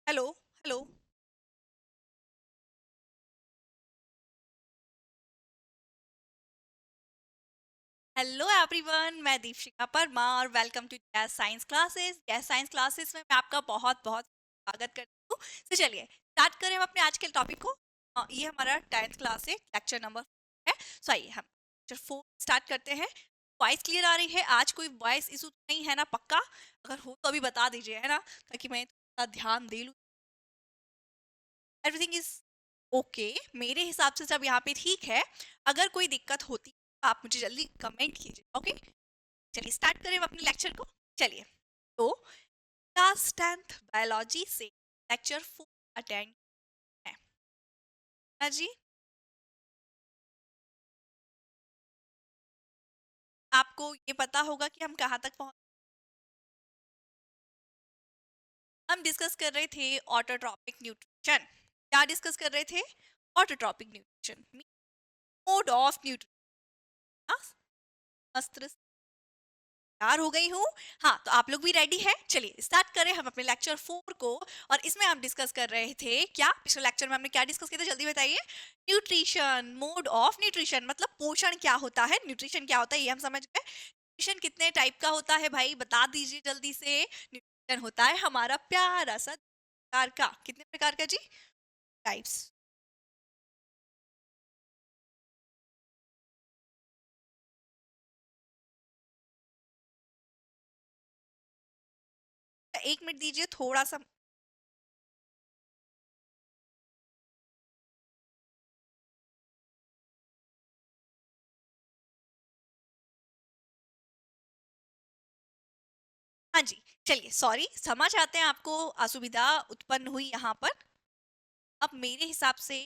Hello. Hello. Hello everyone, मैं दीपशिका परमार और welcome to gas science classes. Gas science classes में मैं आपका बहुत बहुत स्वागत करती हूँ। तो चलिए स्टार्ट करें हम अपने आज के टॉपिक को। ये हमारा 10th क्लास है, लेक्चर नंबर है। सो आइए हम लेक्चर 4 स्टार्ट करते हैं। वॉइस क्लियर आ रही है? आज कोई वॉइस इशू नहीं है ना? पक्का? अगर हो तो अभी बता दीजिए, है ना, ताकि मैं थोड़ा ध्यान दे लूँ। एवरीथिंग इज ओके मेरे हिसाब से सब यहाँ पे ठीक है। अगर कोई दिक्कत होती तो आप मुझे जल्दी कमेंट कीजिए। ओके, चलिए स्टार्ट करें हम अपने लेक्चर को। चलिए, तो क्लास 10th बायोलॉजी से लेक्चर 4 अटेंड है ना जी। आपको ये पता होगा कि हम कहाँ तक पहुंच। हम डिस्कस कर रहे थे ऑटोट्रॉपिक न्यूट्रिशन। क्या डिस्कस कर रहे थे? Autotrophic nutrition, mode of nutrition. तैयार हो गई हूँ। हाँ, तो आप लोग भी रेडी हैं? चलिए स्टार्ट करें हम अपने लेक्चर 4 को। और इसमें हम डिस्कस कर रहे थे क्या? पिछले लेक्चर में हमने क्या डिस्कस किया था, जल्दी बताइए। न्यूट्रिशन, मोड ऑफ न्यूट्रिशन, मतलब पोषण क्या होता है, न्यूट्रिशन क्या होता है, ये हम समझ गए। न्यूट्रिशन कितने टाइप का होता है भाई, बता दीजिए जल्दी से। न्यूट्रिशन होता है हमारा प्यारा सा प्रकार का। कितने प्रकार का जी? टाइप्स। एक मिनट दीजिए थोड़ा सा। हाँ जी, चलिए सॉरी, समझ आते हैं आपको असुविधा उत्पन्न हुई यहाँ पर। अब मेरे हिसाब से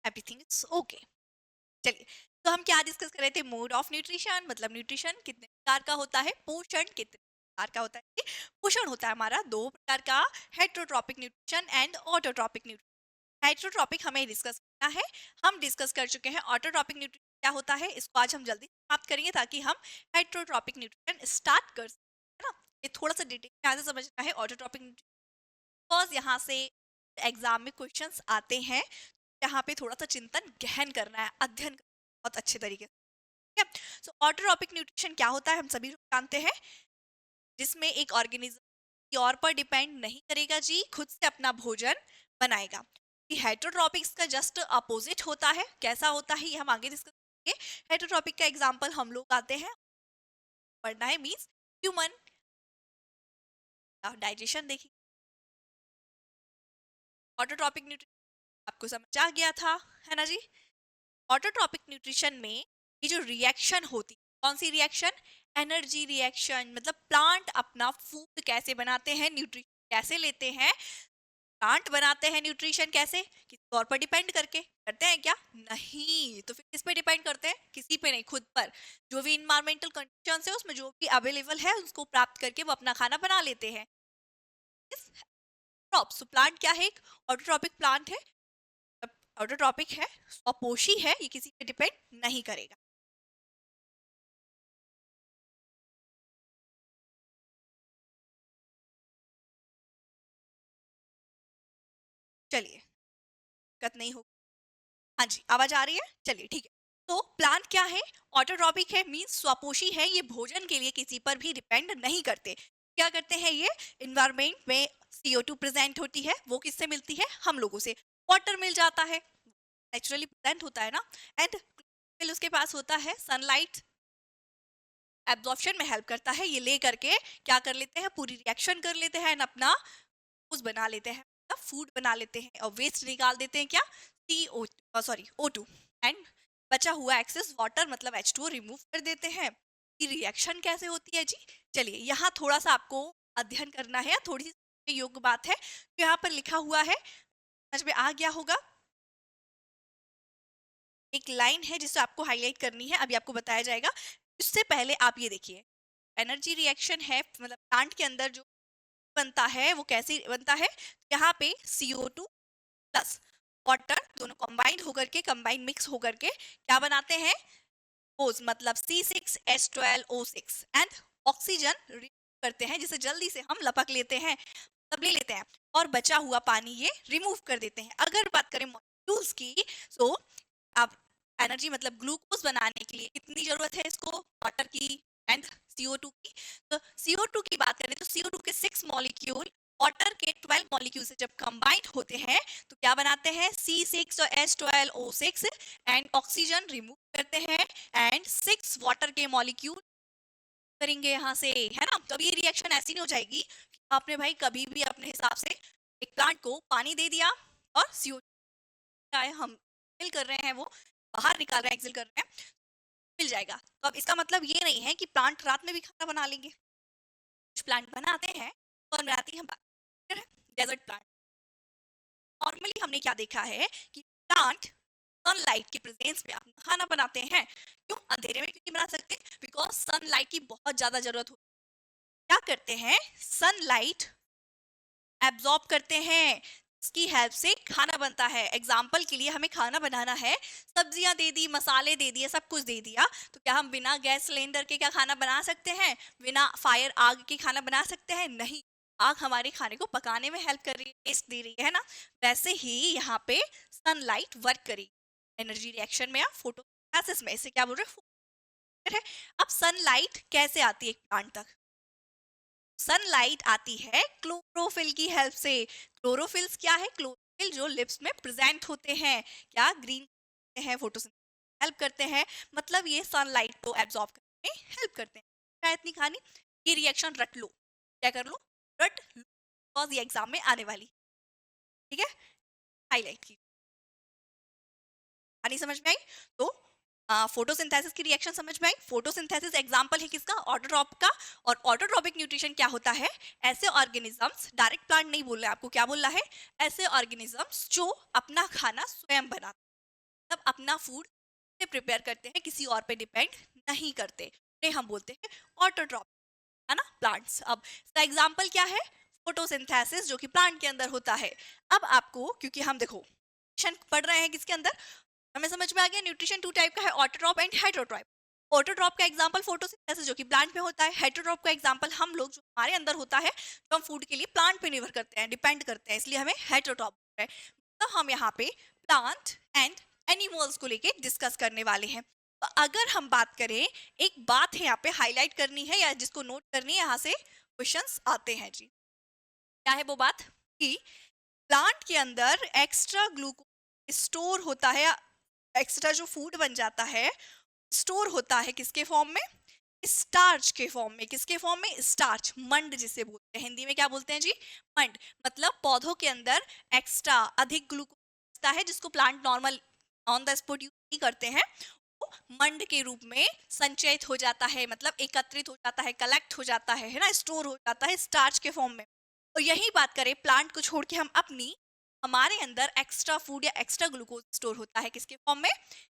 एवरीथिंग इज ओके। चलिए, तो हम क्या डिस्कस कर रहे थे? मोड ऑफ न्यूट्रिशन, मतलब न्यूट्रिशन कितने प्रकार का होता है, पोषण कितने प्रकार का होता है। पोषण होता है हमारा दो प्रकार का, heterotrophic nutrition and autotrophic nutrition. Heterotrophic हमें डिस्कस करना है। हम डिस्कस कर चुके हैं ऑटोट्रॉपिक न्यूट्रिशन क्या होता है, इसको आज हम जल्दी समाप्त करेंगे ताकि हम हेट्रोट्रॉपिक न्यूट्रिशन स्टार्ट कर सकें, है ना। ये थोड़ा सा डिटेल में यहाँ से समझना है ऑटोट्रॉपिक न्यूट्रिशन, बिकॉज यहाँ से एग्जाम में क्वेश्चंस आते हैं। यहाँ पे थोड़ा सा चिंतन गहन करना है, अध्ययन करना है बहुत अच्छे तरीके से, ठीक है। सो ऑटोट्रॉपिक न्यूट्रिशन क्या होता है हम सभी लोग जानते हैं, जिसमें एक ऑर्गेनिज्म की और पर डिपेंड नहीं करेगा जी, खुद से अपना भोजन बनाएगा। हेटरोट्रॉपिक्स का जस्ट अपोजिट होता है। कैसा होता है ये हम आगे डिस्कस करेंगे। हेटरोट्रॉपिक का एग्जांपल हम लोग आते हैं, पढ़ना है मींस ह्यूमन डाइजेशन देखिए। ऑटोट्रॉपिक न्यूट्रिशन आपको समझ आ गया था, है ना जी। ऑटोट्रॉपिक न्यूट्रिशन में ये जो रिएक्शन होती है, कौन सी रिएक्शन? एनर्जी रिएक्शन, मतलब प्लांट अपना फूड कैसे बनाते हैं, न्यूट्रिशन कैसे लेते हैं। प्लांट बनाते हैं न्यूट्रिशन कैसे? किसी और पर डिपेंड करके करते हैं क्या? नहीं, तो फिर किस पे डिपेंड करते हैं? किसी पे नहीं, खुद पर। जो भी इन्वायरमेंटल कंडीशंस है उसमें जो भी अवेलेबल है उसको प्राप्त करके वो अपना खाना बना लेते हैं। क्रॉप्स, प्लांट क्या है? एक ऑटोट्रॉपिक प्लांट है, ऑटोट्रॉपिक है, स्वपोषी है, ये किसी पे डिपेंड नहीं करेगा। चलिए, दिक्कत नहीं होगी। हाँ जी, आवाज आ रही है? चलिए ठीक है। तो प्लांट क्या है? ऑटोट्रॉपिक है, मींस स्वपोषी है, ये भोजन के लिए किसी पर भी डिपेंड नहीं करते। क्या करते हैं ये? इन्वायरमेंट में CO2 प्रेजेंट होती है, वो किससे मिलती है? हम लोगों से। वाटर मिल जाता है, नेचुरली प्रेजेंट होता है ना। एंड फिर उसके पास होता है सनलाइट, एब्जॉर्प्शन में हेल्प करता है। ये ले करके क्या कर लेते हैं? पूरी रिएक्शन कर लेते हैं, अपना उस बना लेते हैं, मतलब फूड बना लेते हैं और वेस्ट निकाल देते हैं क्या? CO, sorry O2। एंड बचा हुआ एक्सेस वाटर मतलब H2O रिमूव कर देते हैं। ये रिएक्शन कैसे होती है जी? चलिए, यहाँ थोड़ा सा आपको अध्ययन करना है, थोड़ी सी योग्य बात है तो यहाँ पर लिखा हुआ है, समझ में आ गया होगा। एक लाइन है जिसे आपको हाईलाइट करनी है, अभी आपको बताया जाएगा। इससे पहले आप ये देखिए, एनर्जी रिएक्शन है, मतलब प्लांट के अंदर जो बनता है वो कैसे बनता है? यहाँ पे CO2 प्लस वाटर दोनों कंबाइंड मिक्स होकर के क्या बनाते हैं, ओज मतलब C6H12O6 एंड ऑक्सीजन रिमूव करते हैं, जिसे जल्दी से हम लपक लेते हैं, तब ले लेते हैं और बचा हुआ पानी ये रिमूव कर देते हैं। अगर बात करें मॉलिक्यूल्स की, तो अब एनर्जी मतलब ग्लूकोज बनाने के लिए कितनी जरूरत है इसको, वाटर की एंड CO2 की। तो CO2 की बात करें तो CO2 के 6 मॉलिक्यूल वाटर के 12 मॉलिक्यूल से जब कंबाइंड होते हैं तो क्या बनाते हैं, C6 और H12O6 एंड ऑक्सीजन रिमूव करते हैं एंड 6 वाटर के मॉलिक्यूल करेंगे यहाँ से, है ना। तो ये रिएक्शन ऐसी नहीं हो जाएगी कि आपने भाई कभी भी अपने हिसाब से एक प्लांट को पानी दे दिया और CO2 हम फिल कर रहे हैं, वो बाहर निकाल रहे हैं, एक्सेल कर रहे हैं, मिल जाएगा। तो अब इसका मतलब ये नहीं है कि प्लांट रात में भी खाना बना लेंगे। कुछ प्लांट बनाते हैं और बनाती हैं डेजर्ट प्लांट। नॉर्मली हमने क्या देखा है कि प्लांट सनलाइट के प्रेजेंस में अपना खाना बनाते हैं। क्यों, अंधेरे में क्यों नहीं बना सकते, बिकॉज सनलाइट की बहुत ज्यादा जरूरत होती है। क्या करते हैं, सनलाइट एब्जॉर्ब करते हैं, इसकी हेल्प से खाना बनता है। एग्जाम्पल के लिए हमें खाना बनाना है, सब्जियां दे दी, मसाले दे दिए, सब कुछ दे दिया, तो क्या हम बिना गैस सिलेंडर के क्या खाना बना सकते हैं, बिना फायर आग के खाना बना सकते हैं, नहीं। आग हमारे खाने को पकाने में हेल्प कर रही है, टेस्ट दे रही है ना। वैसे ही यहाँ पे सनलाइट वर्क करेगी एनर्जी रिएक्शन में या फोटोसिंथेसिस में, इसे क्या बोल रहे हैं। अब सनलाइट कैसे आती है एक प्लांट तक, सनलाइट आती है क्लोरोफिल की हेल्प से। क्लोरोफिल्स क्या है, क्लोरोफिल जो लिप्स में प्रेजेंट होते हैं, क्या ग्रीन है, फोटोसिंथेसिस हेल्प करते हैं, मतलब ये सनलाइट को एब्जॉर्ब करने में हेल्प करते हैं। क्या इतनी कहानी, ये रिएक्शन रट लो, क्या कर लो, रट लो, बिकॉज ये एग्जाम में आने वाली, ठीक है, हाईलाइट की। नहीं समझ में आई, तो फोटोसिंथेसिस की रिएक्शन समझ में आई। फोटोसिंथेसिस एग्जांपल है किसका, ऑटोट्रॉप का। और ऑटोट्रॉपिक न्यूट्रिशन क्या होता है, ऐसे ऑर्गेनिजम्स, डायरेक्ट प्लांट नहीं बोल रहे आपको, क्या बोल रहा है, ऐसे ऑर्गेनिजम्स जो अपना खाना स्वयं बनाते हैं, मतलब अपना फूड से प्रिपेयर करते हैं, किसी और पे डिपेंड नहीं करते, उन्हें हम बोलते हैं ऑटोट्रॉप, है ना, प्लांट्स। अब इसका एग्जाम्पल क्या है, फोटोसिंथेसिस जो कि प्लांट के अंदर होता है। अब आपको, क्योंकि हम देखो पढ़ रहे हैं किसके अंदर, हमें समझ में आ गया न्यूट्रिशन 2 टाइप का है, ऑटोट्रॉप एंड हेटेरोट्रॉप। ऑटोट्रॉप का एग्जांपल फोटोसिंथेसिस जो कि प्लांट में होता है, हेटेरोट्रॉप का एग्जांपल हम लोग जो हमारे अंदर होता है, जो हम फूड के लिए प्लांट पे निर्भर करते हैं, डिपेंड करते हैं, इसलिए हमें हेटेरोट्रॉप है। तो हम यहाँ पे प्लांट एंड एनिमल्स को लेके डिस्कस करने वाले हैं। तो अगर हम बात करें, एक बात है यहाँ पे हाईलाइट करनी है या जिसको नोट करनी है, यहाँ से क्वेश्चंस आते हैं जी। क्या है वो बात, कि प्लांट के अंदर एक्स्ट्रा ग्लूकोज स्टोर होता है, एक्स्ट्रा जो फूड बन जाता है स्टोर होता है किसके फॉर्म में, स्टार्च के फॉर्म में। किसके फॉर्म में, स्टार्च, मंड जिसे बोलते हैं, हिंदी में क्या बोलते हैं जी, मंड। मतलब पौधों के अंदर एक्स्ट्रा अधिक ग्लूकोज है, जिसको plant normal on the spot use नहीं करते हैं, वो मंड के रूप में संचयित हो जाता है, मतलब एकत्रित हो जाता है, कलेक्ट हो जाता है ना, स्टोर हो जाता है स्टार्च के फॉर्म में। और यही बात करें प्लांट को छोड़ के हम अपनी, हमारे अंदर एक्स्ट्रा फूड या एक्स्ट्रा ग्लूकोज स्टोर होता है किसके फॉर्म में,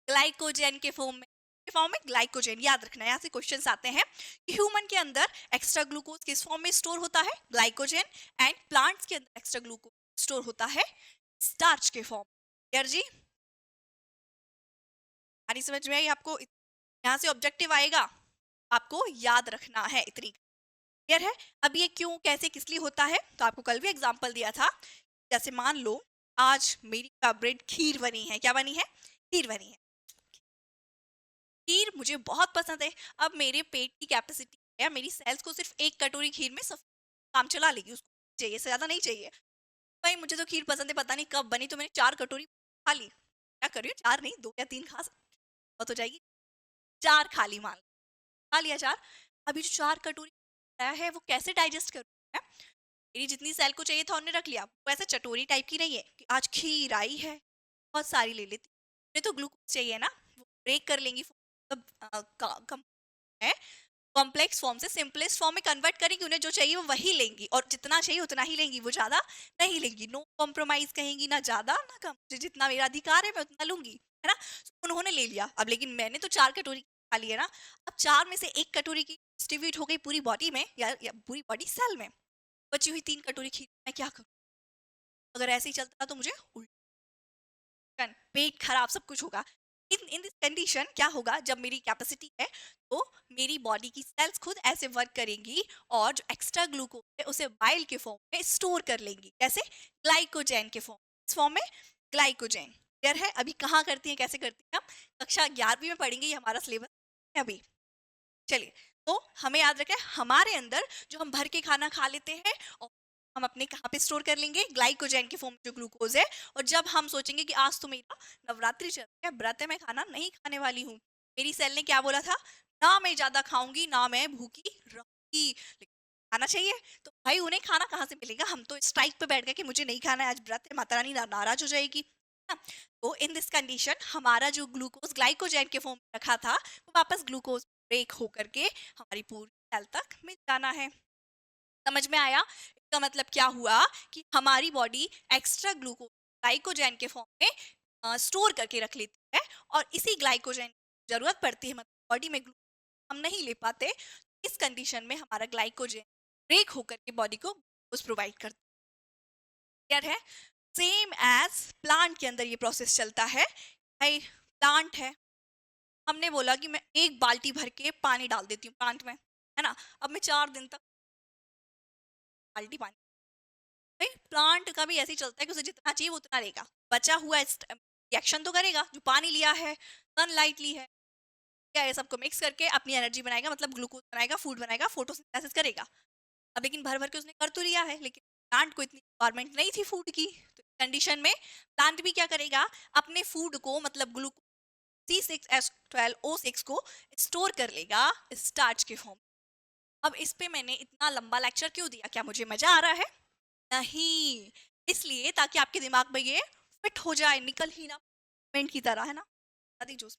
ग्लाइकोजन के फॉर्म में ग्लाइकोजन। याद रखना, यहाँ से क्वेश्चंस आते हैं कि ह्यूमन के अंदर एक्स्ट्रा ग्लूकोज किस फॉर्म में स्टोर होता है, ग्लाइकोजन, एंड प्लांट्स के अंदर एक्स्ट्रा ग्लूकोज स्टोर होता है स्टार्च के फॉर्म। क्लियर जी, यानी समझ में आई आपको, यहाँ से ऑब्जेक्टिव आएगा, आपको याद रखना है इतनी, क्लियर है। अब ये क्यों, कैसे, किस लिए होता है, तो आपको कल भी एग्जांपल दिया था। जैसे मान लो आज मेरी फेवरेट खीर बनी है, क्या बनी है, खीर बनी है, खीर मुझे बहुत पसंद है। अब मेरे पेट की कैपेसिटी है, मेरी सेल्स को सिर्फ एक कटोरी खीर में सब काम चला लेगी, उसको चाहिए से ज्यादा नहीं चाहिए। भाई मुझे तो खीर पसंद है, पता नहीं कब बनी, तो मैंने 4 कटोरी खा ली। क्या कर रही हूँ, 4 नहीं, 2 या 3 खा बहुत हो जाएगी, 4 खा ली, मान खा लिया 4। अभी जो 4 कटोरी आया है वो कैसे डाइजेस्ट करूँ मैं, मेरी जितनी सेल को चाहिए था उन्होंने रख लिया, वैसे चटोरी टाइप की नहीं है कि आज खीर आई है बहुत सारी ले लेती, उन्हें तो ग्लूकोज चाहिए ना, वो ब्रेक कर लेंगी, मतलब है कॉम्प्लेक्स फॉर्म से सिंपलेस्ट फॉर्म में कन्वर्ट करेंगी, उन्हें जो चाहिए वो वही लेंगी, और जितना चाहिए उतना ही लेंगी, वो ज्यादा नहीं लेंगी, नो कॉम्प्रोमाइज कहेंगी, ना ज्यादा ना कम, जितना मेरा अधिकार है मैं उतना लूंगी, है ना। उन्होंने ले लिया, अब लेकिन मैंने तो 4 कटोरी खा ली है ना, अब 4 में से 1 कटोरी की डिस्ट्रीब्यूट हो गई पूरी बॉडी में, या पूरी बॉडी सेल में, बची हुई 3 कटोरी खीर मैं क्या करूँ, अगर ऐसे ही चलता तो मुझे उल्टी पेट खराब सब कुछ होगा। इन इन दिस कंडीशन क्या होगा, जब मेरी कैपेसिटी है तो मेरी बॉडी की सेल्स खुद ऐसे वर्क करेंगी और जो एक्स्ट्रा ग्लूकोज है उसे बाइल के फॉर्म में स्टोर कर लेंगी। कैसे? ग्लाइकोजेन के फॉर्म, इस फॉर्म में ग्लाइकोजेन। क्लियर है? अभी कहाँ करती हैं, कैसे करती हैं, हम कक्षा 11वीं में पढ़ेंगे, ये हमारा सिलेबस है अभी। चलिए, तो हमें याद रखें हमारे अंदर जो हम भर के खाना खा लेते हैं और हम अपने कहाँ पे स्टोर कर लेंगे, ग्लाइकोजेन के फॉर्म में जो ग्लूकोज है। और जब हम सोचेंगे कि आज तो मेरा नवरात्रि चल रही है, व्रत है, मैं खाना नहीं खाने वाली हूँ, मेरी सेल ने क्या बोला था, ना मैं ज्यादा खाऊंगी ना मैं भूखी रहूंगी, लेकिन खाना चाहिए। तो भाई उन्हें खाना कहाँ से मिलेगा, हम तो स्ट्राइक पे बैठ गए कि मुझे नहीं खाना है, आज व्रत है, माता रानी नाराज हो जाएगी ना। तो इन दिस कंडीशन हमारा जो ग्लूकोज ग्लाइकोजेन के फॉर्म में रखा था वो वापस ग्लूकोज ब्रेक होकर के हमारी पूरी सेल तक मिल जाना है। समझ में आया? इसका मतलब क्या हुआ कि हमारी बॉडी एक्स्ट्रा ग्लूकोज ग्लाइकोजेन के फॉर्म में स्टोर करके रख लेती है, और इसी ग्लाइकोजेन की जरूरत पड़ती है, मतलब बॉडी में ग्लूकोज हम नहीं ले पाते, इस कंडीशन में हमारा ग्लाइकोजेन ब्रेक होकर के बॉडी को ग्लूकोज प्रोवाइड करता है। क्लियर है? सेम एज प्लांट के अंदर ये प्रोसेस चलता है। भाई प्लांट है, हमने बोला कि मैं एक बाल्टी भर के पानी डाल देती हूँ प्लांट में, है ना, अब मैं 4 दिन तक बाल्टी पानी, भाई प्लांट का भी ऐसे ही चलता है कि उसे जितना चाहिए वो उतना लेगा, बचा हुआ रिएक्शन तो करेगा, जो पानी लिया है, सनलाइट ली है, क्या है, सबको मिक्स करके अपनी एनर्जी बनाएगा, मतलब ग्लूकोज बनाएगा, फूड बनाएगा, फोटोसिंथेसिस करेगा। अब लेकिन भर भर के उसने कर तो लिया है, लेकिन प्लांट को इतनी रिक्वायरमेंट नहीं थी फूड की, तो कंडीशन में प्लांट भी क्या करेगा, अपने फूड को मतलब ग्लूकोज C6H12O6 को स्टोर कर लेगा स्टार्च के फॉर्म। अब इस पे मैंने इतना लंबा लेक्चर क्यों दिया, क्या मुझे मजा आ रहा है? नहीं, इसलिए ताकि आपके दिमाग में ये फिट हो जाए, निकल ही ना पेंट की तरह, है ना। आदि जूस।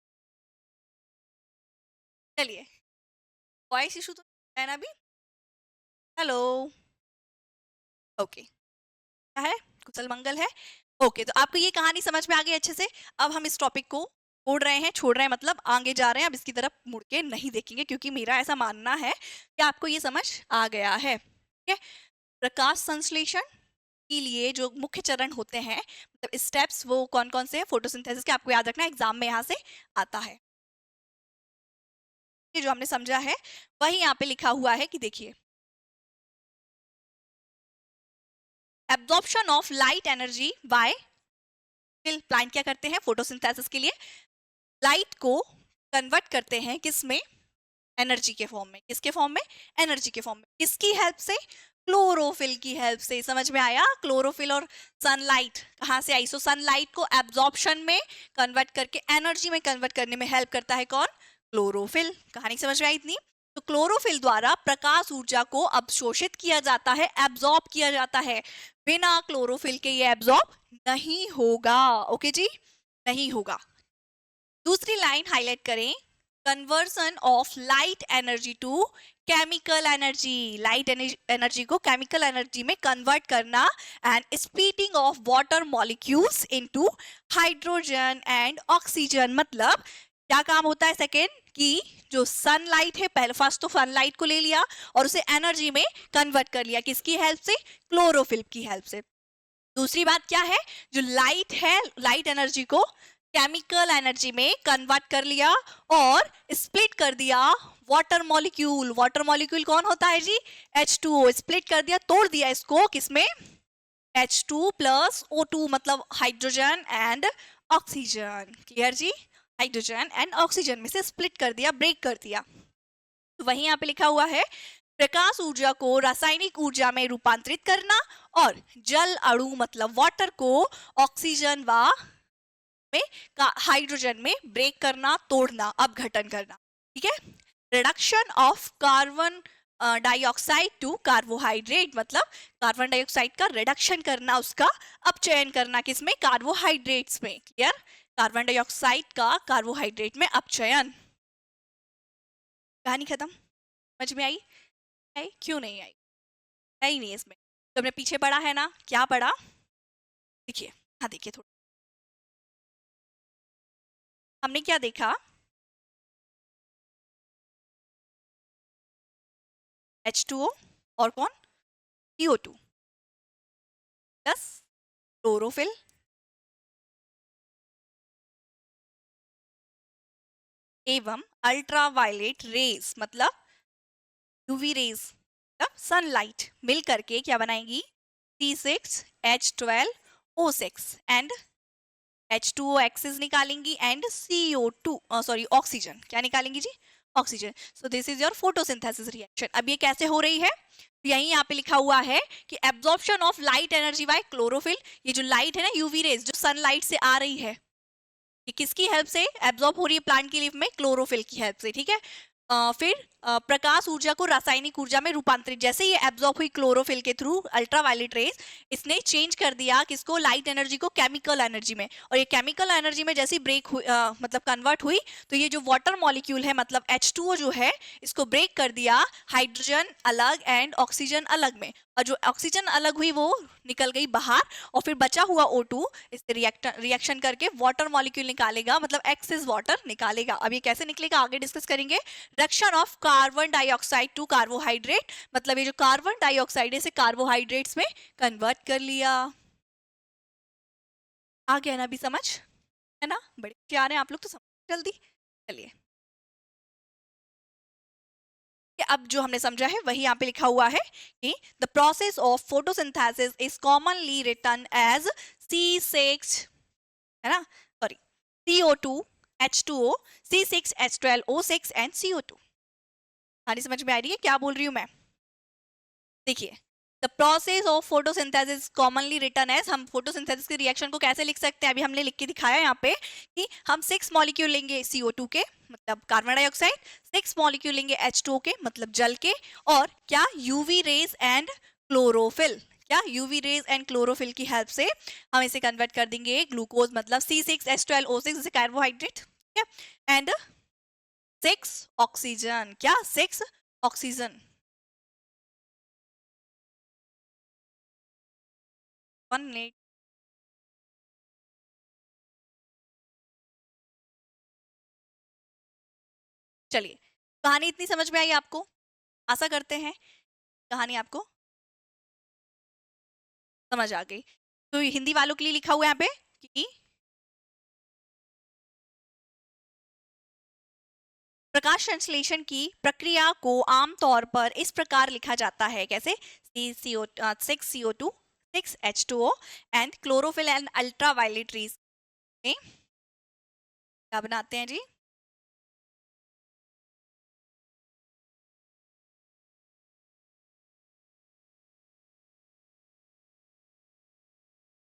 चलिए, वॉइस इशू तो है ना अभी? हेलो। ओके, क्या है, कुशल मंगल है। ओके, तो आपको ये कहानी समझ में आ गई अच्छे से। अब हम इस टॉपिक को छोड़ रहे हैं मतलब आगे जा रहे हैं, अब इसकी तरफ मुड़ के नहीं देखेंगे, क्योंकि मेरा ऐसा मानना है कि आपको ये समझ आ गया है। ठीक है? प्रकाश संश्लेषण के लिए जो मुख्य चरण होते हैं, मतलब स्टेप्स, वो कौन कौन से हैं फोटोसिंथेसिस के, आपको याद रखना, एग्जाम में यहाँ से आता है। ये जो हमने समझा है वही यहाँ पे लिखा हुआ है कि देखिए, absorption of light energy by plant क्या करते हैं फोटोसिंथेसिस के लिए, लाइट को कन्वर्ट करते हैं किस में, एनर्जी के फॉर्म में। किसके फॉर्म में? एनर्जी के फॉर्म में। किसकी हेल्प से? क्लोरोफिल की हेल्प से। समझ में आया? क्लोरोफिल और सनलाइट कहाँ से आई? सो सनलाइट को एब्जॉर्प्शन में कन्वर्ट करके एनर्जी में कन्वर्ट करने में हेल्प करता है कौन? क्लोरोफिल। कहानी समझ में आई इतनी? तो क्लोरोफिल द्वारा प्रकाश ऊर्जा को अवशोषित किया जाता है, एब्जॉर्ब किया जाता है। बिना क्लोरोफिल के ये एब्जॉर्ब नहीं होगा। ओके जी, नहीं होगा। दूसरी लाइन हाईलाइट करें, conversion of light energy to chemical energy. Light energy को केमिकल एनर्जी में कन्वर्ट करना and splitting of water molecules into hydrogen and oxygen. मतलब क्या काम होता है? सेकेंड, कि जो सनलाइट है, पहले फर्स्ट तो सनलाइट को ले लिया और उसे एनर्जी में कन्वर्ट कर लिया, किसकी हेल्प से? क्लोरोफिल की हेल्प से। दूसरी बात क्या है, जो लाइट है, लाइट एनर्जी को केमिकल एनर्जी में कन्वर्ट कर लिया और स्प्लिट कर दिया वाटर मॉलिक्यूल। वाटर मॉलिक्यूल कौन होता है जी? H2O। स्प्लिट कर दिया, तोड़ दिया इसको किसमें? H2 प्लस O2, मतलब हाइड्रोजन एंड ऑक्सीजन। क्लियर जी? हाइड्रोजन एंड ऑक्सीजन में से स्प्लिट कर दिया, ब्रेक कर दिया। तो वही यहाँ पे लिखा हुआ है, प्रकाश ऊर्जा को रासायनिक ऊर्जा में रूपांतरित करना और जल अणु मतलब वाटर को ऑक्सीजन व में हाइड्रोजन में ब्रेक करना, तोड़ना, अपघटन करना। ठीक है? Reduction of carbon dioxide to carbohydrate, मतलब कार्बन डाइऑक्साइड का रिडक्शन करना, उसका अपचयन करना, किसमें? कार्बोहाइड्रेट्स में। क्लियर? कार्बन डाइऑक्साइड का कार्बोहाइड्रेट में अपचयन। कहानी खत्म? समझ में आई? क्यों नहीं आई? है ही नहीं इसमें। तो हमने पीछे पढ़ा है ना, क्या पढ़ा? देखिए, हाँ देखिए, थोड़ा हमने क्या देखा, H2O और कौन? CO2 प्लस क्लोरोफिल एवं अल्ट्रावायलेट रेज मतलब यूवी रेज मतलब सनलाइट मिल करके क्या बनाएंगी C6H12O6 एंड H2O एक्सिस निकालेंगी एंड CO2 सॉरी ऑक्सीजन क्या निकालेंगी जी oxygen. So this is your photosynthesis reaction. अब ये कैसे हो रही है तो यहीं यहाँ पे लिखा हुआ है कि absorption of light energy by chlorophyll. ये जो लाइट है ना यूवी रेज जो सनलाइट से आ रही है ये किसकी हेल्प से एब्जॉर्ब हो रही है प्लांट की लीफ में क्लोरोफिल की हेल्प से. ठीक है. फिर प्रकाश ऊर्जा को रासायनिक ऊर्जा में रूपांतरित जैसे ये एब्जॉर्ब हुई क्लोरोफिल के थ्रू अल्ट्रावायलेट रेज इसने चेंज कर दिया किसको लाइट एनर्जी को केमिकल एनर्जी में. और ये केमिकल एनर्जी में जैसे ब्रेक हुई मतलब कन्वर्ट हुई तो ये जो वाटर मॉलिक्यूल है मतलब H2O जो है इसको ब्रेक कर दिया हाइड्रोजन अलग एंड ऑक्सीजन अलग में. और जो ऑक्सीजन अलग हुई वो निकल गई बाहर और फिर बचा हुआ O2 इससे रिएक्शन करके वाटर मॉलिक्यूल निकालेगा मतलब एक्सेस वाटर निकालेगा. अब ये कैसे निकलेगा आगे डिस्कस करेंगे. Reduction of carbon dioxide to carbohydrate मतलब ये जो कार्बन डाइऑक्साइड है इसे कार्बोहाइड्रेट्स में कन्वर्ट कर लिया. आ गया ना अभी समझ है ना. बड़े प्यारे हैं आप लोग तो समझ जल्दी. चलिए अब जो हमने समझा है वही यहाँ पे लिखा हुआ है कि the process of photosynthesis is commonly written as C6 है ना sorry CO2 H2O C6H12O6 and CO2. सारी समझ में आ रही है क्या बोल रही हूँ मैं. देखिए the process of photosynthesis commonly written as हम फोटोसिंथेसिस के रिएक्शन को कैसे लिख सकते हैं अभी हमने लिख के दिखाया यहाँ पे कि हम 6 मॉलिक्यूल लेंगे CO2 के मतलब कार्बन डाइऑक्साइड 6 मॉलिक्यूल लेंगे H2O के मतलब जल के और क्या यूवी रेज एंड क्लोरोफिल क्या यूवी रेज एंड क्लोरोफिल की हेल्प से हम इसे कन्वर्ट कर देंगे ग्लूकोज मतलब C6H12O6 जैसे कार्बोहाइड्रेट. ठीक है. एंड 6 ऑक्सीजन क्या 6 ऑक्सीजन 1 मिनट. चलिए कहानी इतनी समझ में आई आपको. आशा करते हैं कहानी आपको समझ आ गई. तो हिंदी वालों के लिए लिखा हुआ है यहाँ पे कि प्रकाश संश्लेषण की प्रक्रिया को आमतौर पर इस प्रकार लिखा जाता है कैसे 6CO2 6H2O and chlorophyll and ultraviolet rays में क्या बनाते हैं जी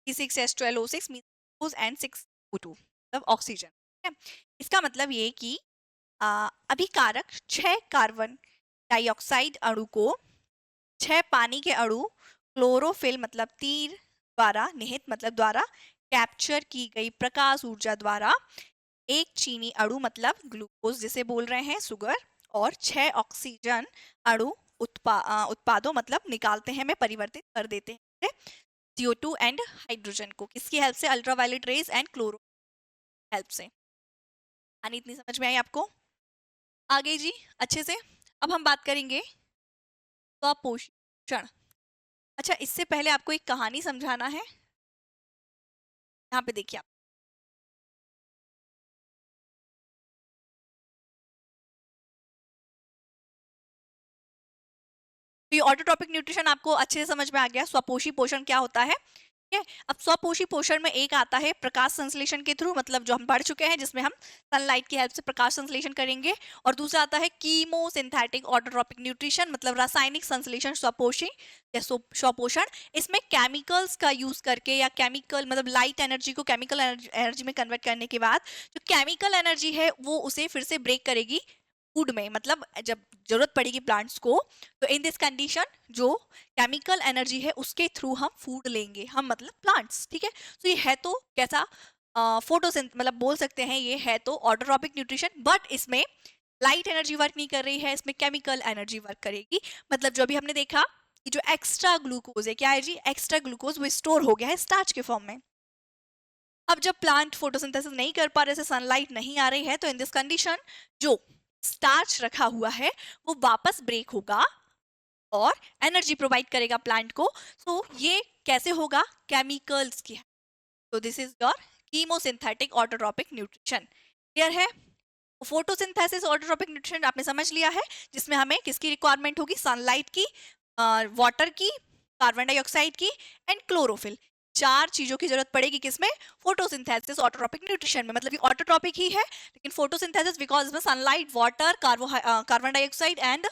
C6H12O6 एंड 6O2 मतलब ऑक्सीजन. ठीक है. इसका मतलब ये कि अभिकारक 6 कार्बन डाइऑक्साइड अणु को 6 पानी के अणु क्लोरोफिल मतलब तीर द्वारा निहित मतलब द्वारा कैप्चर की गई प्रकाश ऊर्जा द्वारा एक चीनी अणु मतलब ग्लूकोज जिसे बोल रहे हैं सुगर और 6 ऑक्सीजन अणु उत्पादों मतलब निकालते हैं में परिवर्तित कर देते हैं CO2 एंड हाइड्रोजन को किसकी हेल्प से ultraviolet rays and chloro help से. यानी इतनी समझ में आई आपको. आगे जी अच्छे से अब हम बात करेंगे स्वपोषण. अच्छा इससे पहले आपको एक कहानी समझाना है. यहाँ पे देखिए आप तो ये ऑटोट्रॉपिक न्यूट्रिशन आपको अच्छे से समझ में आ गया. स्वपोषी पोषण क्या होता है. ठीक है. अब स्वपोषी पोषण में एक आता है प्रकाश संश्लेषण के थ्रू मतलब जो हम पढ़ चुके हैं जिसमें हम सनलाइट की हेल्प से प्रकाश संश्लेषण करेंगे. और दूसरा आता है कीमोसिंथेटिक ऑटोट्रॉपिक न्यूट्रिशन मतलब रासायनिक संश्लेषण स्वपोषी या स्वपोषण. इसमें केमिकल्स का यूज करके या केमिकल मतलब लाइट एनर्जी को केमिकल एनर्जी में कन्वर्ट करने के बाद जो केमिकल एनर्जी है वो उसे फिर से ब्रेक करेगी फूड में मतलब जब जरूरत पड़ेगी प्लांट्स को तो इन दिस कंडीशन जो केमिकल एनर्जी है उसके थ्रू हम फूड लेंगे हम मतलब प्लांट्स. ठीक है. तो ये है तो कैसा फोटोसिंथ मतलब बोल सकते हैं ये है तो ऑटोट्रॉपिक न्यूट्रिशन बट इसमें लाइट एनर्जी वर्क नहीं कर रही है इसमें केमिकल एनर्जी वर्क करेगी. मतलब जो अभी हमने देखा कि जो एक्स्ट्रा ग्लूकोज है क्या है जी एक्स्ट्रा ग्लूकोज वो स्टोर हो गया है स्टार्च के फॉर्म में. अब जब प्लांट फोटोसिंथेसिस नहीं कर पा रहे सनलाइट नहीं आ रही है तो इन दिस कंडीशन जो स्टार्च रखा हुआ है वो वापस ब्रेक होगा और एनर्जी प्रोवाइड करेगा प्लांट को. सो ये कैसे होगा केमिकल्स की. तो this is your chemosynthetic autotrophic nutrition. Clear है. फोटोसिंथेसिस ऑटोट्रोपिक न्यूट्रिशन आपने समझ लिया है, जिसमें हमें किसकी रिक्वायरमेंट होगी, सनलाइट की, वाटर की, कार्बन डाइऑक्साइड की एंड क्लोरोफिल। 4 चीजों की जरूरत पड़ेगी किसमें, फोटोसिंथेसिस ऑटोट्रोपिक न्यूट्रिशन में। मतलब ये ऑटोट्रोपिक ही है, लेकिन फोटोसिंथेसिस बिकॉज इसमें sunlight, water, carbon dioxide and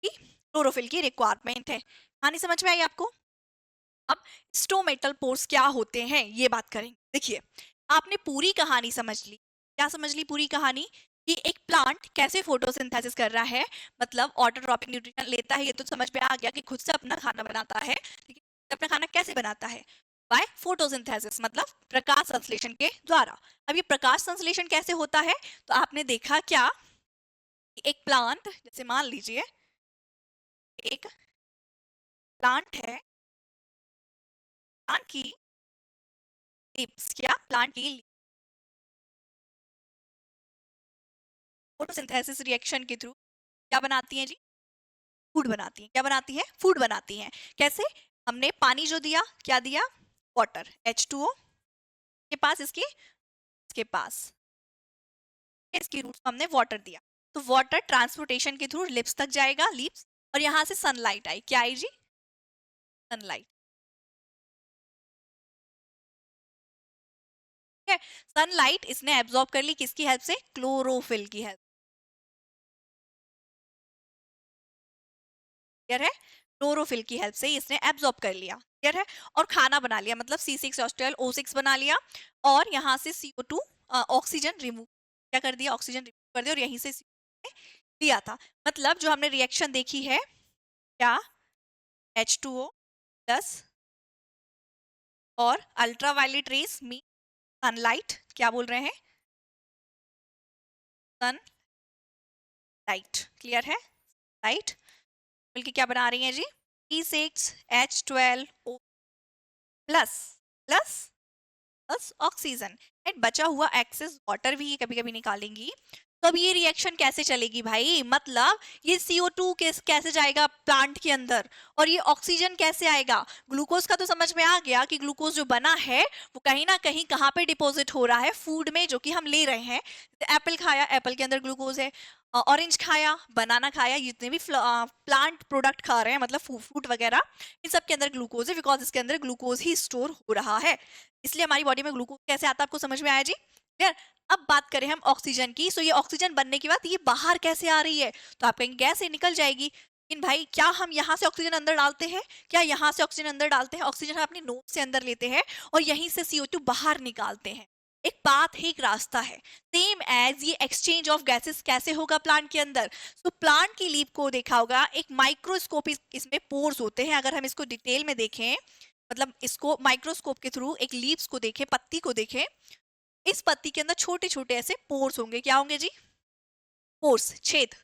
chlorophyll की रिक्वायरमेंट है। कहानी समझ में आई आपको? अब स्टोमेटल पोर्स क्या होते हैं ये बात करेंगे। देखिए, आपने पूरी कहानी समझ ली। क्या समझ ली पूरी कहानी? कि एक प्लांट कैसे फोटोसिंथेसिस कर रहा है, मतलब ऑटोट्रोपिक न्यूट्रिशन लेता है, ये तो समझ में आ गया कि खुद से अपना खाना बनाता है। लेकिन अपना खाना कैसे बनाता है? बाय फोटोसिंथेसिस, मतलब प्रकाश संश्लेषण के द्वारा। अब ये प्रकाश संश्लेषण कैसे होता है? तो आपने देखा क्या, एक प्लांट, जैसे मान लीजिए एक प्लांट है, प्लांट की लीव्स, क्या प्लांट की फोटोसिंथेसिस रिएक्शन के थ्रू क्या बनाती हैं जी, फूड बनाती हैं। क्या बनाती हैं? फूड बनाती हैं। कैसे? हमने पानी जो दिया, क्या दिया, वाटर, H2O के पास, इसके पास इसकी रूट हमने वाटर दिया, तो वाटर ट्रांसपोर्टेशन के थ्रू लिप्स तक जाएगा, लिप्स, और यहाँ से सनलाइट आई, क्या आई जी, सनलाइट। ठीक है, सनलाइट इसने एब्जॉर्ब कर ली, किसकी हेल्प से, क्लोरोफिल की हेल्प। क्लियर है? क्लोरोफिल की हेल्प से इसने एब्जॉर्ब कर लिया। क्लियर है? और खाना बना लिया, मतलब C6H12O6 बना लिया, और यहाँ से CO2 ऑक्सीजन रिमूव, क्या कर दिया, ऑक्सीजन रिमूव कर दिया, और यहीं से दिया था। मतलब जो हमने रिएक्शन देखी है, क्या, H2O प्लस और अल्ट्रावायलेट रेस में सनलाइट, क्या बोल रहे हैं, सनलाइट। क्लियर है? लाइट मिलकर क्या बना रही है जी, C6H12O plus plus plus oxygen and बचा हुआ एक्सेस वाटर भी कभी कभी निकालेंगी। तो अब ये रिएक्शन कैसे चलेगी भाई, मतलब ये CO2 कैसे जाएगा प्लांट के अंदर, और ये ऑक्सीजन कैसे आएगा। ग्लूकोज का तो समझ में आ गया कि ग्लूकोज जो बना है वो कहीं ना कहीं कहाँ पे डिपॉजिट हो रहा है, फूड में जो कि हम ले रहे हैं। एप्पल खाया, एप्पल के अंदर ग्लूकोज है, ऑरेंज खाया, बनाना खाया, जितने भी प्लांट प्रोडक्ट खा रहे हैं, मतलब फ्रूट वगैरह, इन सब के अंदर ग्लूकोज है, बिकॉज इसके अंदर ग्लूकोज ही स्टोर हो रहा है। इसलिए हमारी बॉडी में ग्लूकोज कैसे आता है, आपको समझ में आया जी? क्लियर? अब बात करें हम ऑक्सीजन की, सो ये ऑक्सीजन बनने के बाद ये बाहर कैसे आ रही है, तो आप कहेंगे गैस से निकल जाएगी। लेकिन भाई, क्या हम यहाँ से ऑक्सीजन अंदर डालते हैं, क्या यहाँ से ऑक्सीजन अंदर डालते हैं? ऑक्सीजन हम अपनी नोज से अंदर लेते हैं और यहीं से CO2 बाहर निकालते हैं। एक पाथ है, एक रास्ता है। सेम एज ये एक्सचेंज ऑफ गैसेस कैसे होगा प्लांट के अंदर, तो प्लांट की लीफ को देखा होगा, एक माइक्रोस्कोपिक इसमें पोर्स होते हैं। अगर हम इसको डिटेल में देखें, मतलब इसको माइक्रोस्कोप के थ्रू एक लीव्स को देखें, पत्ती को देखें, इस पत्ती के अंदर छोटे छोटे ऐसे पोर्स होंगे। क्या होंगे जी, पोर्स, छेद।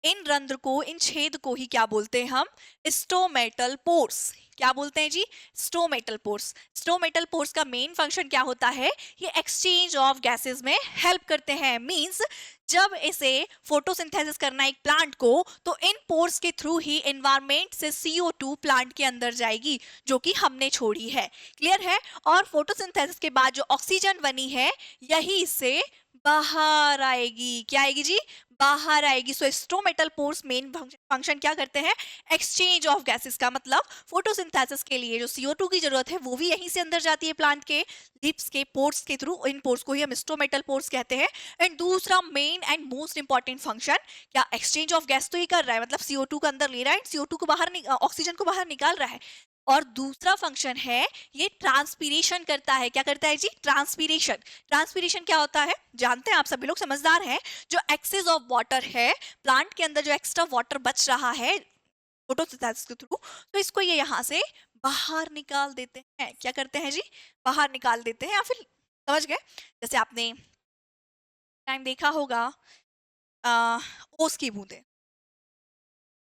इन रंध्र को, इन छेद को ही क्या बोलते हैं हम, स्टोमेटल पोर्स। क्या बोलते हैं जी, स्टोमेटल पोर्स। स्टोमेटल पोर्स का मेन फंक्शन क्या होता है, ये एक्सचेंज ऑफ गैसेस में हेल्प करते हैं। मींस जब इसे फोटोसिंथेसिस करना है एक प्लांट को, तो इन पोर्स के थ्रू ही एनवायरमेंट से CO2 प्लांट के अंदर जाएगी, जो कि हमने छोड़ी है। क्लियर है? और फोटोसिंथेसिस के बाद जो ऑक्सीजन बनी है, यही से बाहर आएगी। क्या आएगी जी, बाहर आएगी। सो स्टोमेटल पोर्स मेन फंक्शन क्या करते हैं, एक्सचेंज ऑफ गैसेस का। मतलब फोटोसिंथेसिस के लिए जो CO2 की जरूरत है वो भी यहीं से अंदर जाती है प्लांट के लिप्स के पोर्स के थ्रू। इन पोर्स को ही हम स्टोमेटल पोर्स कहते हैं। एंड दूसरा main and most important function, क्या, एक्सचेंज ऑफ गैस तो ही कर रहा है, मतलब CO2 को अंदर ले रहा है, CO2 को बाहर, ऑक्सीजन को बाहर निकाल रहा है। और दूसरा फंक्शन है, ये ट्रांसपीरेशन करता है। क्या करता है जी, ट्रांसपीरेशन। ट्रांसपीरेशन क्या होता है, जानते हैं आप सभी लोग, समझदार हैं। जो एक्सेस ऑफ वाटर है प्लांट के अंदर, जो एक्स्ट्रा वाटर बच रहा है फोटोसिंथेसिस के थ्रू, तो इसको ये यहाँ से बाहर निकाल देते हैं। क्या करते हैं जी, बाहर निकाल देते हैं। या फिर समझ गए, जैसे आपने टाइम देखा होगा, ओस की बूंदे,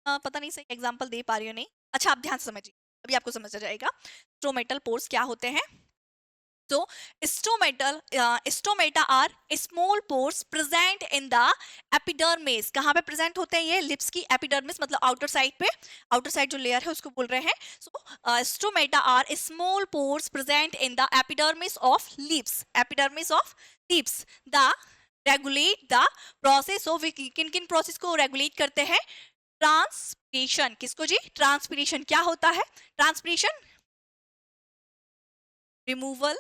पता नहीं सही एग्जांपल दे पा रही हो नहीं, अच्छा आप ध्यान से समझिए, अभी आपको समझ आ जाएगा स्ट्रोमेटल पोर्स क्या होते हैं। So, stomata are small pores present in the epidermis. कहाँ पे present होते हैं ये, लिप्स की epidermis, मतलब आउटर साइड पे, आउटर साइड जो लेयर है उसको बोल रहे हैं। So, stomata are small pores present in the epidermis of leaves. Epidermis of leaves. The regulate the process of, किन किन प्रोसेस को रेगुलेट करते हैं? ट्रांसपिरेशन। किसको जी? ट्रांसपिरेशन। क्या होता है transpiration? Removal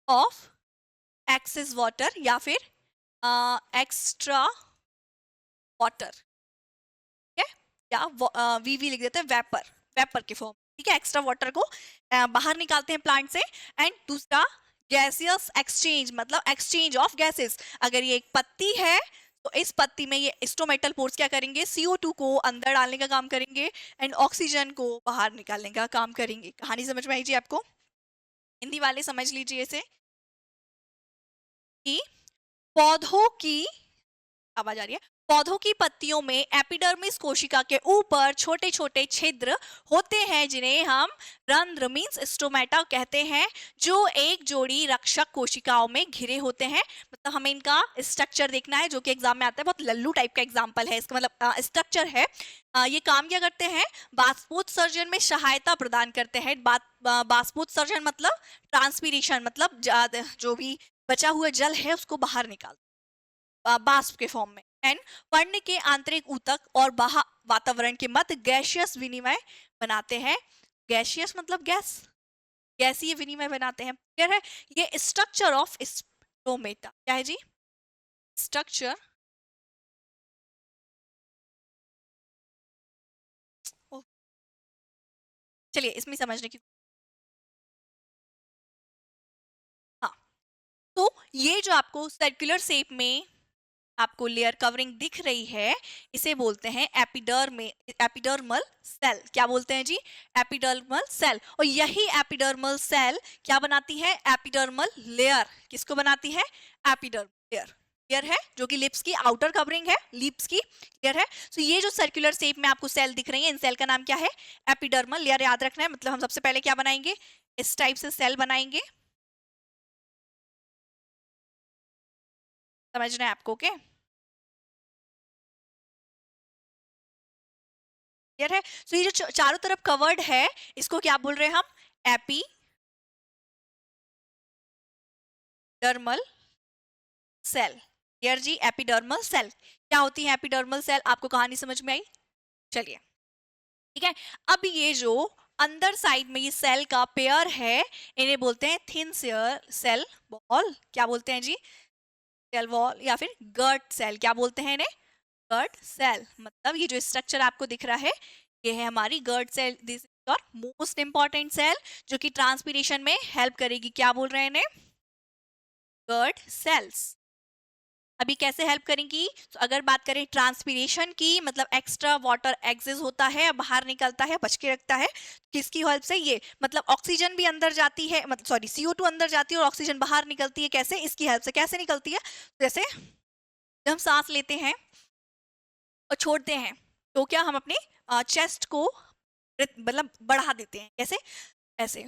of excess water या फिर एक्स्ट्रा वाटर, ठीक है, या वीवी लिख देते हैं वेपर, वेपर के फॉर्म, ठीक है। एक्स्ट्रा वाटर को बाहर निकालते हैं प्लांट से। एंड दूसरा गैसियस एक्सचेंज, मतलब एक्सचेंज ऑफ गैसेस। अगर ये एक पत्ती है तो इस पत्ती में ये स्टोमेटल पोर्स क्या करेंगे? CO2 को अंदर डालने का काम करेंगे एंड ऑक्सीजन को बाहर निकालने का काम करेंगे। कहानी समझ में आई जी आपको? हिंदी वाले समझ लीजिए इसे कि पौधों की आवाज आ रही है, पौधों की पत्तियों में एपिडर्मिस कोशिका के ऊपर छोटे छोटे छिद्र होते हैं जिन्हें हम रंध्र मींस स्टोमेटा कहते हैं, जो एक जोड़ी रक्षक कोशिकाओं में घिरे होते हैं। मतलब हमें इनका स्ट्रक्चर देखना है जो कि एग्जाम में आता है, बहुत लल्लू टाइप का एग्जाम्पल है इसका, मतलब स्ट्रक्चर है। ये काम क्या करते हैं? बाष्पोत्सर्जन में सहायता प्रदान करते हैं। बाष्पोत्सर्जन मतलब ट्रांसपीरेशन, मतलब जो भी बचा हुआ जल है उसको बाहर निकाल बाष्प के फॉर्म में। एंड पर्ण के आंतरिक ऊतक और बाह्य वातावरण के मध्य गैसियस विनिमय बनाते हैं। गैसियस मतलब गैस, गैसीय विनिमय बनाते हैं। क्लियर है? ये स्ट्रक्चर ऑफ स्टोमेटा क्या है जी? स्ट्रक्चर, चलिए इसमें समझने की, हाँ, तो ये जो आपको सर्कुलर शेप में आपको लेयर कवरिंग दिख रही है, इसे बोलते हैं एपिडर्मल सेल। क्या बोलते हैं जी? Epidermal cell. और यही एपिडर्मल सेल क्या बनाती है? Epidermal layer. किसको बनाती है? Epidermal layer. क्लियर है? जो कि लिप्स की आउटर कवरिंग है, लिप्स की। क्लियर है? तो ये जो सर्कुलर शेप में आपको सेल दिख रही है, इन सेल का नाम क्या है? Epidermal layer. याद रखना है, मतलब हम सबसे पहले क्या बनाएंगे? इस टाइप से सेल बनाएंगे। समझना है आपको? ओके, क्लियर है? तो ये जो चारों तरफ कवर्ड है, इसको क्या बोल रहे हैं हम? Epidermal cell. क्लियर जी? एपिडर्मल सेल क्या होती है? Epidermal cell. आपको कहानी समझ में आई? चलिए, ठीक है। अब ये जो अंदर साइड में ये सेल का पेयर है, इन्हें बोलते हैं थिन सेल वॉल। क्या बोलते हैं जी? सेल वॉल या फिर गर्ड सेल। क्या बोलते हैं इन्हें? गर्ड सेल। मतलब ये जो स्ट्रक्चर आपको दिख रहा है, ये है हमारी guard cell. This is your most important cell जो कि ट्रांसपीरेशन में हेल्प करेगी। क्या बोल रहे हैं इन्हें? गर्ड सेल्स। अभी कैसे हेल्प करेंगी? तो अगर बात करें ट्रांसपीरेशन की, मतलब एक्स्ट्रा वाटर एग्जिस्ट होता है, बाहर निकलता है, बच के रखता है, किसकी हेल्प से? ये मतलब ऑक्सीजन भी अंदर जाती है, मतलब सॉरी CO2 अंदर जाती है और ऑक्सीजन बाहर निकलती है। कैसे? इसकी हेल्प से। कैसे निकलती है? जैसे जब हम सांस लेते हैं और छोड़ते हैं तो क्या हम अपने चेस्ट को मतलब बढ़ा देते हैं। कैसे? ऐसे।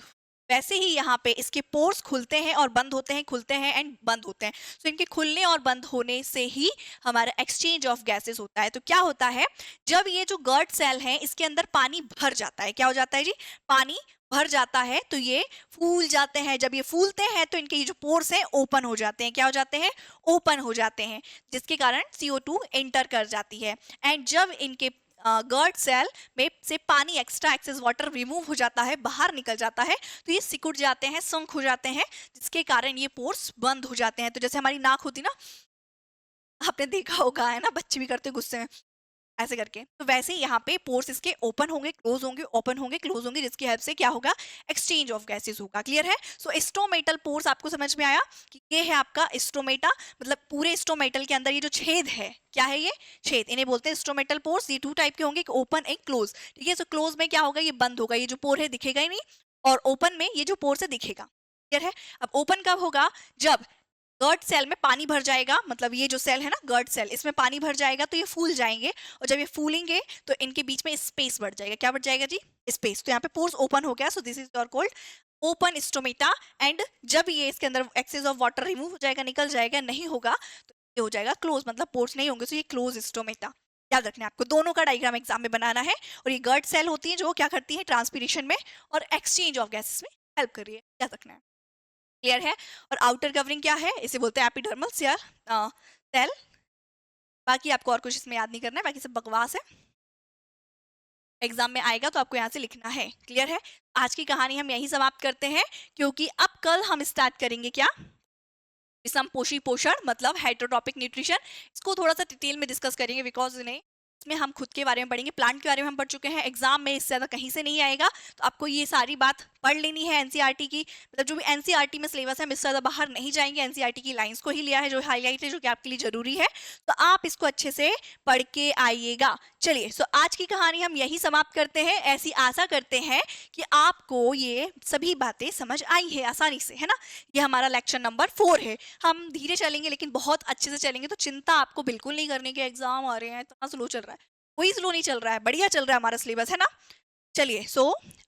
वैसे ही यहाँ पे इसके पोर्स खुलते हैं और बंद होते हैं, खुलते हैं एंड बंद होते हैं। तो इनके खुलने और बंद होने से ही हमारा एक्सचेंज ऑफ गैसेस होता है। तो क्या होता है, जब ये जो गर्ड सेल है इसके अंदर पानी भर जाता है, क्या हो जाता है जी? पानी भर जाता है, तो ये फूल जाते हैं। जब ये फूलते हैं तो इनके ये जो पोर्स हैं ओपन हो जाते हैं। क्या हो जाते हैं? ओपन हो जाते हैं, जिसके कारण CO2 एंटर कर जाती है। एंड जब इनके गर्ड सेल में से पानी, एक्स्ट्रा एक्सेस वाटर रिमूव हो जाता है, बाहर निकल जाता है, तो ये सिकुड़ जाते हैं, संक हो जाते हैं, जिसके कारण ये पोर्स बंद हो जाते हैं। तो जैसे हमारी नाक होती ना, आपने देखा होगा है ना, बच्चे भी करते गुस्से में ऐसे करके, तो वैसे ही यहाँ पे पोर्स इसके ओपन होंगे, क्लोज होंगे, ओपन होंगे, क्लोज होंगे, जिसकी हेल्प से क्या होगा? एक्सचेंज ऑफ गैसेस होगा। क्लियर है? सो स्टोमेटल पोर्स आपको समझ में आया कि ये है आपका स्टोमेटा। मतलब पूरे स्टोमेटल के अंदर ये जो छेद है, क्या है ये? छेद। इन्हें बोलते हैं स्टोमेटल पोर्स। ये 2 टाइप के होंगे, ओपन एंड क्लोज। ठीक है? सो क्लोज में क्या होगा? ये बंद होगा, ये जो पोर है दिखेगा ही नहीं, और ओपन में ये जो पोर्स है दिखेगा। क्लियर है? अब ओपन कब होगा? जब गर्ड सेल में पानी भर जाएगा, मतलब ये जो सेल है ना गर्ड सेल, इसमें पानी भर जाएगा तो ये फूल जाएंगे, और जब ये फूलेंगे तो इनके बीच में स्पेस बढ़ जाएगा। क्या बढ़ जाएगा जी? स्पेस। तो यहाँ पे पोर्स ओपन हो गया, सो this is your called open stomata. And जब ये इसके अंदर एक्सेस ऑफ वाटर रिमूव हो जाएगा, निकल जाएगा, नहीं होगा, तो ये हो जाएगा क्लोज, मतलब पोर्स नहीं होंगे, तो ये क्लोज स्टोमेटा। याद रखना है आपको, दोनों का डायग्राम एग्जाम में बनाना है। और ये गर्ड सेल होती है जो क्या करती है? ट्रांसपीरेशन में और एक्सचेंज ऑफ गैसेस में हेल्प कर रही है। याद रखना है। क्लियर है? और आउटर कवरिंग क्या है? इसे बोलते हैं एपिडर्मल या सेल। बाकी आपको और कुछ इसमें याद नहीं करना है, बाकी सब बकवास है, एग्जाम में आएगा तो आपको यहाँ से लिखना है। क्लियर है? आज की कहानी हम यही समाप्त करते हैं, क्योंकि अब कल हम स्टार्ट करेंगे क्या, विषम पोषी पोषण मतलब हेटेरोट्रॉपिक न्यूट्रिशन। इसको थोड़ा सा डिटेल में डिस्कस करेंगे, बिकॉज नहीं इसमें हम खुद के बारे में पढ़ेंगे, प्लांट के बारे में हम पढ़ चुके हैं, एग्जाम में इससे ज्यादा कहीं से नहीं आएगा, तो आपको ये सारी बात पढ़ लेनी है एनसीईआरटी की। मतलब जो भी एनसीईआरटी में सिलेबस है हम इससे ज्यादा बाहर नहीं जाएंगे, एनसीईआरटी की लाइंस को ही लिया है जो हाईलाइट है, जो कि आपके लिए जरूरी है, तो आप इसको अच्छे से पढ़ के आइएगा। चलिए, सो आज की कहानी हम यही समाप्त करते हैं। ऐसी आशा करते हैं कि आपको ये सभी बातें समझ आई है आसानी से, है ना। ये हमारा लेक्चर नंबर 4 है। हम धीरे चलेंगे लेकिन बहुत अच्छे से चलेंगे, तो चिंता आपको बिल्कुल नहीं करने के, एग्जाम आ रहे हैं, इतना स्लो चल रहा है, कोई स्लो नहीं चल रहा है, बढ़िया चल रहा है हमारा सिलेबस, है ना। चलिए,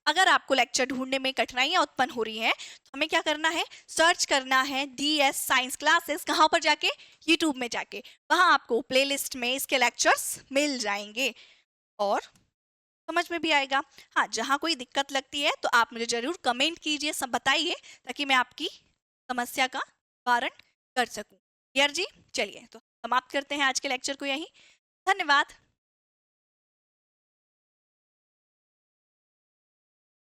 अगर आपको लेक्चर ढूंढने में कठिनाइयां उत्पन्न हो रही हैं तो हमें क्या करना है, सर्च करना है DS साइंस क्लासेस। कहाँ पर जाके? यूट्यूब में जाके, वहां आपको प्लेलिस्ट में इसके लेक्चर्स मिल जाएंगे और समझ में भी आएगा। हाँ, जहाँ कोई दिक्कत लगती है तो आप मुझे जरूर कमेंट कीजिए, सब बताइए, ताकि मैं आपकी समस्या का निवारण कर सकूं। क्लियर जी? चलिए, तो समाप्त करते हैं आज के लेक्चर को यहीं। धन्यवाद।